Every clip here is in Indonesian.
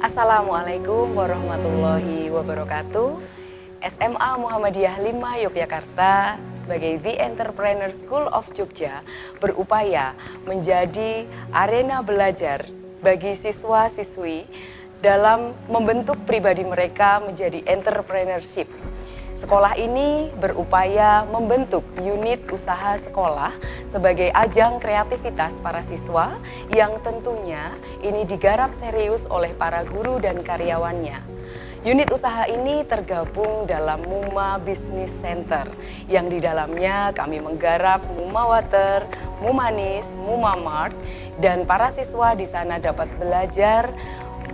Assalamualaikum warahmatullahi wabarakatuh. SMA Muhammadiyah 5 Yogyakarta sebagai The Entrepreneur School of Jogja berupaya menjadi arena belajar bagi siswa-siswi dalam membentuk pribadi mereka menjadi entrepreneurship. Sekolah ini berupaya membentuk unit usaha sekolah sebagai ajang kreativitas para siswa yang tentunya ini digarap serius oleh para guru dan karyawannya. Unit usaha ini tergabung dalam MUMA Business Center yang di dalamnya kami menggarap MUMA Water, MUMANIS, MUMA Mart, dan para siswa di sana dapat belajar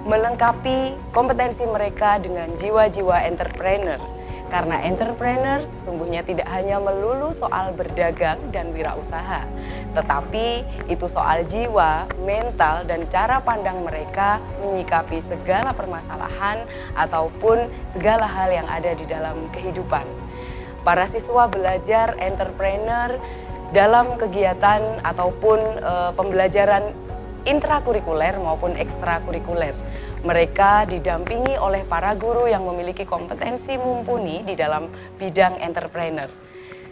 melengkapi kompetensi mereka dengan jiwa-jiwa entrepreneur. Karena entrepreneur sesungguhnya tidak hanya melulu soal berdagang dan wirausaha, tetapi itu soal jiwa, mental, dan cara pandang mereka menyikapi segala permasalahan ataupun segala hal yang ada di dalam kehidupan. Para siswa belajar entrepreneur dalam kegiatan ataupun pembelajaran intrakurikuler maupun ekstrakurikuler. Mereka didampingi oleh para guru yang memiliki kompetensi mumpuni di dalam bidang entrepreneur.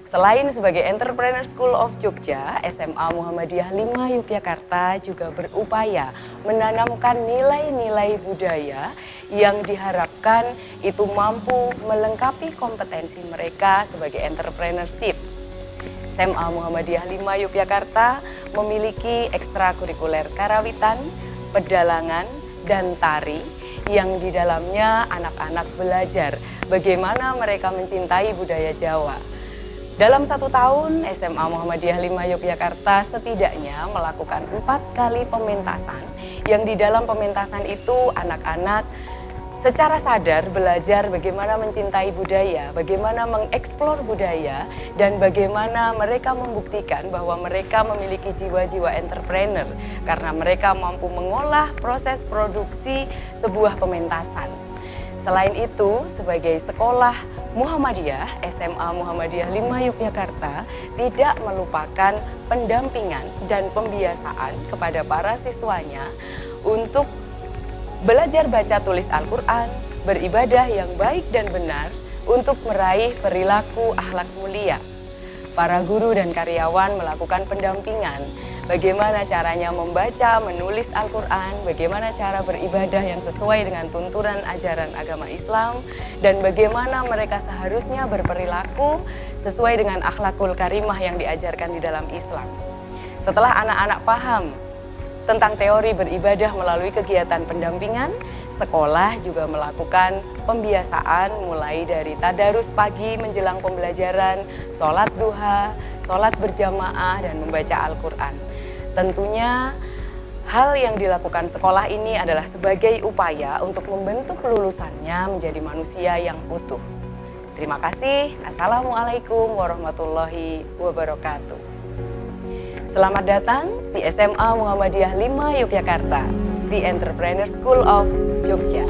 Selain sebagai Entrepreneur School of Jogja, SMA Muhammadiyah 5 Yogyakarta juga berupaya menanamkan nilai-nilai budaya yang diharapkan itu mampu melengkapi kompetensi mereka sebagai entrepreneurship. SMA Muhammadiyah 5 Yogyakarta memiliki ekstrakurikuler karawitan, pedalangan, dan tari yang di dalamnya anak-anak belajar bagaimana mereka mencintai budaya Jawa. Dalam 1 tahun, SMA Muhammadiyah 5 Yogyakarta setidaknya melakukan 4 kali pementasan yang di dalam pementasan itu anak-anak secara sadar belajar bagaimana mencintai budaya, bagaimana mengeksplor budaya, dan bagaimana mereka membuktikan bahwa mereka memiliki jiwa-jiwa entrepreneur karena mereka mampu mengolah proses produksi sebuah pementasan. Selain itu, sebagai sekolah Muhammadiyah, SMA Muhammadiyah 5 Yogyakarta tidak melupakan pendampingan dan pembiasaan kepada para siswanya untuk belajar baca tulis Al-Quran, beribadah yang baik dan benar untuk meraih perilaku akhlak mulia. Para guru dan karyawan melakukan pendampingan bagaimana caranya membaca, menulis Al-Quran, bagaimana cara beribadah yang sesuai dengan tuntunan ajaran agama Islam, dan bagaimana mereka seharusnya berperilaku sesuai dengan akhlakul karimah yang diajarkan di dalam Islam. Setelah anak-anak paham tentang teori beribadah melalui kegiatan pendampingan, sekolah juga melakukan pembiasaan mulai dari tadarus pagi menjelang pembelajaran, sholat duha, sholat berjamaah, dan membaca Al-Quran. Tentunya hal yang dilakukan sekolah ini adalah sebagai upaya untuk membentuk lulusannya menjadi manusia yang utuh. Terima kasih. Assalamualaikum warahmatullahi wabarakatuh. Selamat datang di SMA Muhammadiyah 5 Yogyakarta, The Entrepreneur School of Jogja.